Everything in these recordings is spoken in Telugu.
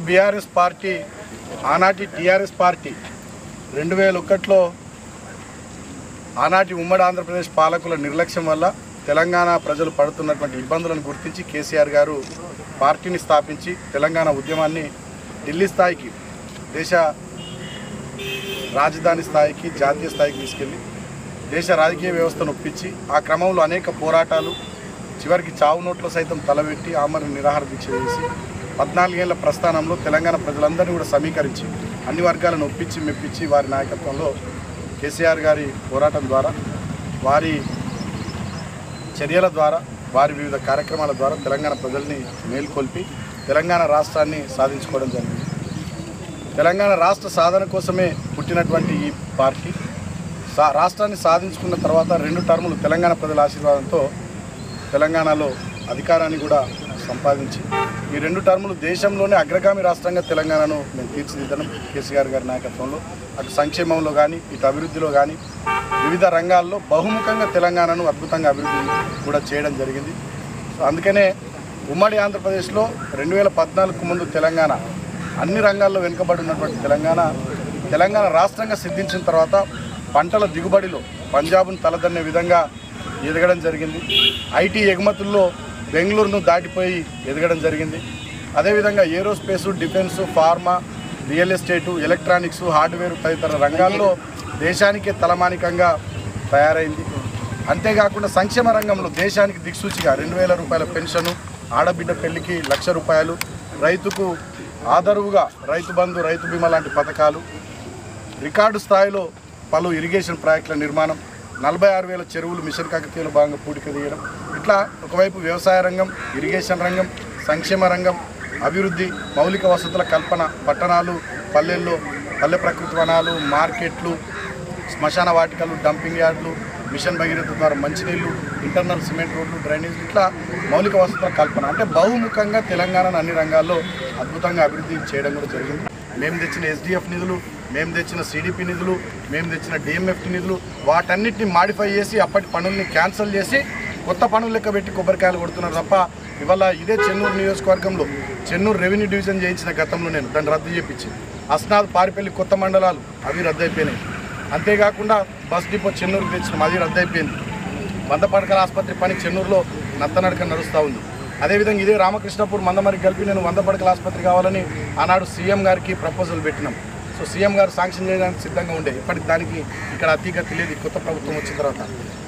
బీఆర్ఎస్ పార్టీ ఆనాటి టీఆర్ఎస్ పార్టీ 2001లో ఆనాటి ఉమ్మడి ఆంధ్రప్రదేశ్ పాలకుల నిర్లక్ష్యం వల్ల తెలంగాణ ప్రజలు పడుతున్నటువంటి ఇబ్బందులను గుర్తించి కేసీఆర్ గారు పార్టీని స్థాపించి తెలంగాణ ఉద్యమాన్ని ఢిల్లీ స్థాయికి, దేశ రాజధాని స్థాయికి, జాతీయ స్థాయికి తీసుకెళ్ళి దేశ రాజకీయ వ్యవస్థను ఒప్పించి ఆ క్రమంలో అనేక పోరాటాలు, చివరికి చావు నోట్లో సైతం తలబెట్టి ఆమరణ నిరాహార దీక్ష చేసి 14 ఏళ్ల ప్రస్థానంలో తెలంగాణ ప్రజలందరినీ కూడా సమీకరించి అన్ని వర్గాలను ఒప్పించి మెప్పించి వారి నాయకత్వంలో కేసీఆర్ గారి పోరాటం ద్వారా, వారి చర్యల ద్వారా, వారి వివిధ కార్యక్రమాల ద్వారా తెలంగాణ ప్రజల్ని మేల్కొల్పి తెలంగాణ రాష్ట్రాన్ని సాధించుకోవడం జరిగింది. తెలంగాణ రాష్ట్ర సాధన కోసమే పుట్టినటువంటి ఈ పార్టీ రాష్ట్రాన్ని సాధించుకున్న తర్వాత 2 టర్ములు తెలంగాణ ప్రజల ఆశీర్వాదంతో తెలంగాణలో అధికారాన్ని కూడా సంపాదించి ఈ 2 టర్ములు దేశంలోనే అగ్రగామి రాష్ట్రంగా తెలంగాణను మేము తీర్చిదిద్దడం కేసీఆర్ గారి నాయకత్వంలో, అటు సంక్షేమంలో కానీ ఇటు అభివృద్ధిలో కానీ వివిధ రంగాల్లో బహుముఖంగా తెలంగాణను అద్భుతంగా అభివృద్ధి కూడా చేయడం జరిగింది. సో అందుకనే ఉమ్మడి ఆంధ్రప్రదేశ్లో 2014కు ముందు తెలంగాణ అన్ని రంగాల్లో వెనుకబడి ఉన్నటువంటి తెలంగాణ రాష్ట్రంగా సిద్ధించిన తర్వాత పంటల దిగుబడిలో పంజాబ్ను తలదన్నే విధంగా ఎదగడం జరిగింది. ఐటీ ఎగుమతుల్లో బెంగళూరును దాటిపోయి ఎదగడం జరిగింది. అదేవిధంగా ఏరోస్పేసు, defence, pharma, real estate, electronics, hardware తదితర రంగాల్లో దేశానికే తలమానికంగా తయారైంది. అంతేకాకుండా సంక్షేమ రంగంలో దేశానికి దిక్సూచిగా 2000 రూపాయల పెన్షను, ఆడబిడ్డ పెళ్లికి 1,00,000 రూపాయలు, రైతుకు ఆదరువుగా రైతు బంధు, రైతు బీమా లాంటి పథకాలు, రికార్డు స్థాయిలో పలు ఇరిగేషన్ ప్రాజెక్టుల నిర్మాణం, 46,000 చెరువులు మిషన్ కాకతీయలో భాగంగా పూడిక తీయడం, ఇట్లా ఒకవైపు వ్యవసాయ రంగం, ఇరిగేషన్ రంగం, సంక్షేమ రంగం, అభివృద్ధి, మౌలిక వసతుల కల్పన, పట్టణాలు, పల్లెల్లో పల్లె ప్రకృతి వనాలు, మార్కెట్లు, శ్మశాన వాటికలు, డంపింగ్ యార్డులు, మిషన్ భగీరథ ద్వారా మంచినీళ్ళు, ఇంటర్నల్ సిమెంట్ రోడ్లు, డ్రైనేజ్, ఇట్లా మౌలిక వసతుల కల్పన, అంటే బహుముఖంగా తెలంగాణను అన్ని రంగాల్లో అద్భుతంగా అభివృద్ధి చేయడం కూడా జరిగింది. మేము తెచ్చిన SDF నిధులు, మేము తెచ్చిన CDP నిధులు, మేము తెచ్చిన DMFT నిధులు, వాటన్నిటిని మాడిఫై చేసి అప్పటి పనుల్ని క్యాన్సిల్ చేసి కొత్త పనులు లెక్క పెట్టి కొబ్బరికాయలు కొడుతున్నారు తప్ప ఇవాళ ఇదే చెన్నూరు నియోజకవర్గంలో చెన్నూరు రెవెన్యూ డివిజన్ చేయించిన గతంలో నేను దాన్ని రద్దు చేయించి అస్నాద్, పారిపల్లి కొత్త మండలాలు అవి రద్దయిపోయినాయి. అంతేకాకుండా బస్ డిపో చెన్నూరుకి తెచ్చినాం, అది రద్దయిపోయింది. 100 పడకల ఆసుపత్రి పని చెన్నూరులో నత్తనడక నడుస్తూ ఉంది. అదేవిధంగా ఇదే రామకృష్ణపూర్ మందమరికి కలిపి నేను 100 పడకల ఆసుపత్రి కావాలని ఆనాడు సీఎం గారికి ప్రపోజల్ పెట్టినాం. సో సీఎం గారు శాంక్షన్ చేయడానికి సిద్ధంగా ఉండే, ఇప్పటికి దానికి ఇక్కడ అతిగతి లేదు. కొత్త ప్రభుత్వం వచ్చిన తర్వాత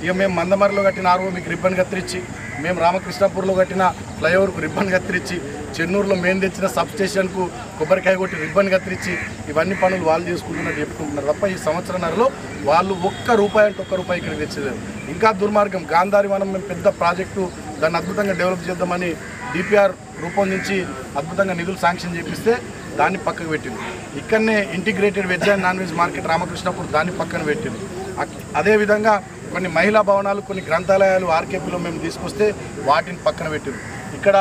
ఇక మేము మందమరిలో కట్టిన ROBకి రిబ్బన్ కత్తిరించి, మేము రామకృష్ణపూర్లో కట్టిన ఫ్లైఓవర్కు రిబ్బన్ కత్తిరించి, చెన్నూరులో మేము తెచ్చిన సబ్ స్టేషన్కు కొబ్బరికాయ కొట్టి రిబ్బన్ కత్తిరించి ఇవన్నీ పనులు వాళ్ళు చేసుకుంటున్నట్టు చెప్పుకుంటున్నారు తప్ప ఈ సంవత్సరంన్నరలో వాళ్ళు ₹1 అంటే ₹1 ఇక్కడ తెచ్చలేదు. ఇంకా దుర్మార్గం, గాంధారి వనం మేము పెద్ద ప్రాజెక్టు దాన్ని అద్భుతంగా డెవలప్ చేద్దామని DPR రూపొందించి అద్భుతంగా నిధులు శాంక్షన్ చేపిస్తే దాన్ని పక్కకు పెట్టింది. ఇక్కడనే integrated veg and non veg market Ramakrishnapur దాన్ని పక్కన పెట్టింది. అదేవిధంగా కొన్ని మహిళా భవనాలు, కొన్ని గ్రంథాలయాలు RKPలో మేము తీసుకొస్తే వాటిని పక్కన పెట్టింది. ఇక్కడ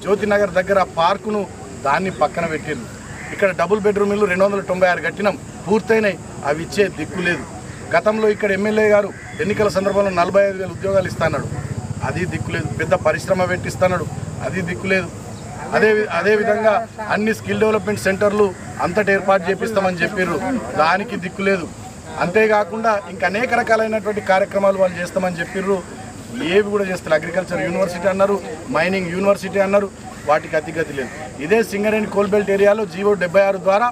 జ్యోతినగర్ దగ్గర పార్కును దాన్ని పక్కన పెట్టింది. ఇక్కడ డబుల్ బెడ్రూమ్ ఇల్లు 296 కట్టినాం, పూర్తయినాయి, అవి ఇచ్చే దిక్కు లేదు. గతంలో ఇక్కడ ఎమ్మెల్యే గారు ఎన్నికల సందర్భంలో 45,000 ఉద్యోగాలు ఇస్తాడు, అది దిక్కులేదు. పెద్ద పరిశ్రమ పెట్టిస్తాడు, అది దిక్కులేదు. అదేవిధంగా అన్ని స్కిల్ డెవలప్మెంట్ సెంటర్లు అంతటా ఏర్పాటు చేపిస్తామని చెప్పారు, దానికి దిక్కులేదు. అంతేకాకుండా ఇంకా అనేక రకాలైనటువంటి కార్యక్రమాలు వాళ్ళు చేస్తామని చెప్పారు, ఏవి కూడా చేస్తారు. అగ్రికల్చర్ యూనివర్సిటీ అన్నారు, మైనింగ్ యూనివర్సిటీ అన్నారు, వాటికి అతిగతి లేదు. ఇదే సింగరేణి కోల్బెల్ట్ ఏరియాలో GO 76 ద్వారా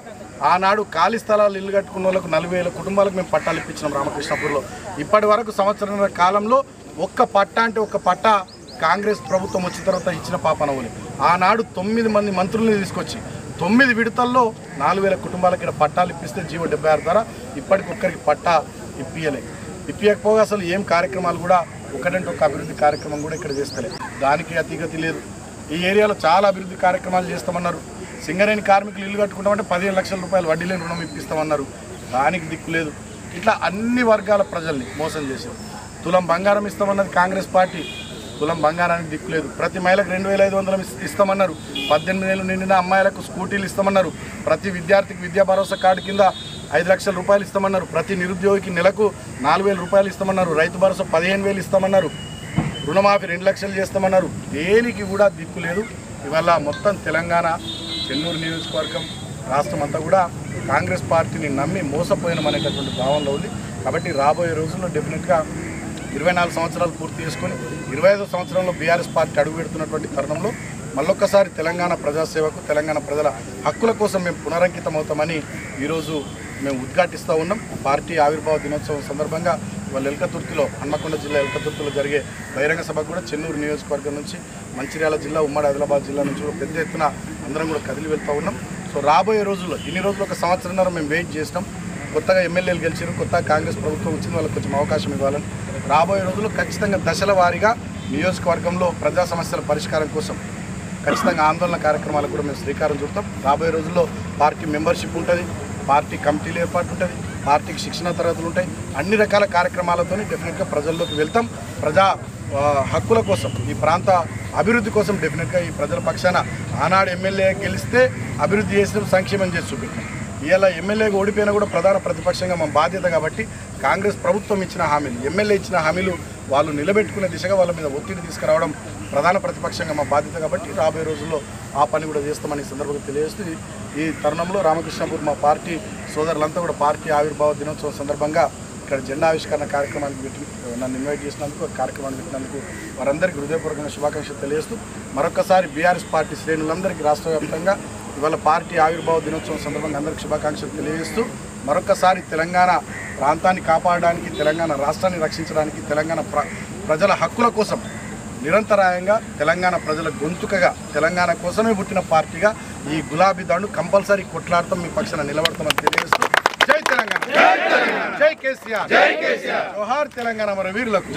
ఆనాడు ఖాళీ స్థలాలు ఇల్లు కట్టుకున్న వాళ్ళకు 40,000 కుటుంబాలకు మేము పట్టాలు ఇప్పించినాం రామకృష్ణపూర్లో. ఇప్పటి వరకు సంవత్సరాల కాలంలో ఒక్క పట్టా అంటే ఒక్క పట్టా కాంగ్రెస్ ప్రభుత్వం వచ్చిన తర్వాత ఇచ్చిన పాపనవులే. ఆనాడు 9 మంది మంత్రుల్ని తీసుకొచ్చి 9 విడతల్లో 4,000 కుటుంబాలకి ఇక్కడ పట్టాలు ఇప్పిస్తే GO 76 ద్వారా ఇప్పటికొక్కరికి పట్టా ఇప్పియకపోగా అసలు ఏం కార్యక్రమాలు కూడా ఒకటంటే ఒక అభివృద్ధి కార్యక్రమం కూడా ఇక్కడ చేస్తలేదు. దానికి అతిగతి లేదు. ఈ ఏరియాలో చాలా అభివృద్ధి కార్యక్రమాలు చేస్తామన్నారు. సింగరేణి కార్మికులు ఇల్లు కట్టుకుంటామంటే 15 లక్షల రూపాయలు వడ్డీ లేని రుణం ఇప్పిస్తామన్నారు, దానికి దిక్కు లేదు. ఇట్లా అన్ని వర్గాల ప్రజల్ని మోసం చేశారు. తులం బంగారం ఇస్తామన్నది కాంగ్రెస్ పార్టీ, తులం బంగారానికి దిక్కు లేదు. ప్రతి మహిళకు 2,500 ఇస్తామన్నారు. 18 ఏళ్ళు నిండిన అమ్మాయిలకు స్కూటీలు ఇస్తామన్నారు. ప్రతి విద్యార్థికి విద్యా భరోసా కార్డు కింద 5 లక్షల రూపాయలు ఇస్తామన్నారు. ప్రతి నిరుద్యోగికి నెలకు 4,000 రూపాయలు ఇస్తామన్నారు. రైతు భరోసా 15,000 ఇస్తామన్నారు. రుణమాఫీ 2 లక్షలు చేస్తామన్నారు. దేనికి కూడా దిక్కు లేదు. ఇవాళ మొత్తం తెలంగాణ చెన్నూరు నియోజకవర్గం రాష్ట్రం అంతా కూడా కాంగ్రెస్ పార్టీని నమ్మి మోసపోయినమనేటటువంటి భావనలో ఉంది. కాబట్టి రాబోయే రోజుల్లో డెఫినెట్గా 24 సంవత్సరాలు పూర్తి చేసుకొని 25వ సంవత్సరంలో బీఆర్ఎస్ పార్టీ అడుగు పెడుతున్నటువంటి తరుణంలో మళ్ళొక్కసారి తెలంగాణ ప్రజాసేవకు, తెలంగాణ ప్రజల హక్కుల కోసం మేము పునరంకితం అవుతామని ఈరోజు మేము ఉద్ఘాటిస్తూ ఉన్నాం. పార్టీ ఆవిర్భావ దినోత్సవం సందర్భంగా ఇవాళ ఎల్కతుర్తిలో, హన్మకొండ జిల్లా ఎల్కతుర్తిలో జరిగే బహిరంగ సభకు కూడా చెన్నూరు నియోజకవర్గం నుంచి, మంచిర్యాల జిల్లా, ఉమ్మడి ఆదిలాబాద్ జిల్లా నుంచి కూడా పెద్ద ఎత్తున అందరం కూడా కదిలి వెళ్తూ ఉన్నాం. సో రాబోయే రోజుల్లో, ఇన్ని రోజులు ఒక సంవత్సరంన్నర మేము వెయిట్ చేసినాం. కొత్తగా ఎమ్మెల్యేలు గెలిచారు, కొత్తగా కాంగ్రెస్ ప్రభుత్వం వచ్చింది, వాళ్ళకి కొంచెం అవకాశం ఇవ్వాలని. రాబోయే రోజుల్లో ఖచ్చితంగా దశల వారీగా నియోజకవర్గంలో ప్రజా సమస్యల పరిష్కారం కోసం ఖచ్చితంగా ఆందోళన కార్యక్రమాలకు కూడా మేము శ్రీకారం చుడతాం. రాబోయే రోజుల్లో పార్టీ మెంబర్షిప్ ఉంటుంది, పార్టీ కమిటీలు ఏర్పాటు ఉంటుంది, పార్టీకి శిక్షణ తరగతులు ఉంటాయి. అన్ని రకాల కార్యక్రమాలతో డెఫినెట్గా ప్రజల్లోకి వెళ్తాం. ప్రజా హక్కుల కోసం, ఈ ప్రాంత అభివృద్ధి కోసం డెఫినెట్గా ఈ ప్రజల పక్షాన ఆనాడు ఎమ్మెల్యే గెలిస్తే అభివృద్ధి చేసిన, సంక్షేమం చేసి చూపెట్టాం. ఇలా ఎమ్మెల్యేగా ఓడిపోయినా కూడా ప్రధాన ప్రతిపక్షంగా మా బాధ్యత కాబట్టి కాంగ్రెస్ ప్రభుత్వం ఇచ్చిన హామీలు, ఎమ్మెల్యే ఇచ్చిన హామీలు వాళ్ళు నిలబెట్టుకునే దిశగా వాళ్ళ మీద ఒత్తిడి తీసుకురావడం ప్రధాన ప్రతిపక్షంగా మా బాధ్యత కాబట్టి రాబోయే రోజుల్లో ఆ పని కూడా చేస్తామని సందర్భంగా తెలియజేస్తూ, ఈ తరుణంలో రామకృష్ణాపూర్ మా పార్టీ సోదరులంతా కూడా పార్టీ ఆవిర్భావ దినోత్సవం సందర్భంగా ఇక్కడ జెండా ఆవిష్కరణ కార్యక్రమానికి నన్ను ఇన్వైట్ చేసినందుకు, కార్యక్రమాన్ని పెట్టినందుకు వారందరికీ హృదయపూర్వకంగా శుభాకాంక్షలు తెలియజేస్తూ, మరొకసారి బీఆర్ఎస్ పార్టీ శ్రేణులందరికీ రాష్ట్ర వ్యాప్తంగా ఇవాళ పార్టీ ఆవిర్భావ దినోత్సవం సందర్భంగా అందరికీ శుభాకాంక్షలు తెలియజేస్తూ, మరొకసారి తెలంగాణ ప్రాంతాన్ని కాపాడడానికి, తెలంగాణ రాష్ట్రాన్ని రక్షించడానికి, తెలంగాణ ప్రజల హక్కుల కోసం నిరంతరాయంగా తెలంగాణ ప్రజల గొంతుకగా, తెలంగాణ కోసమే పుట్టిన పార్టీగా ఈ గులాబీ దండు కంపల్సరీ కొట్లాడతాం, మీ పక్షాన నిలబడతామని తెలియజేస్తూ, జై తెలంగాణ, జై కేసీఆర్, జోహార్ తెలంగాణ మన వీరులకు.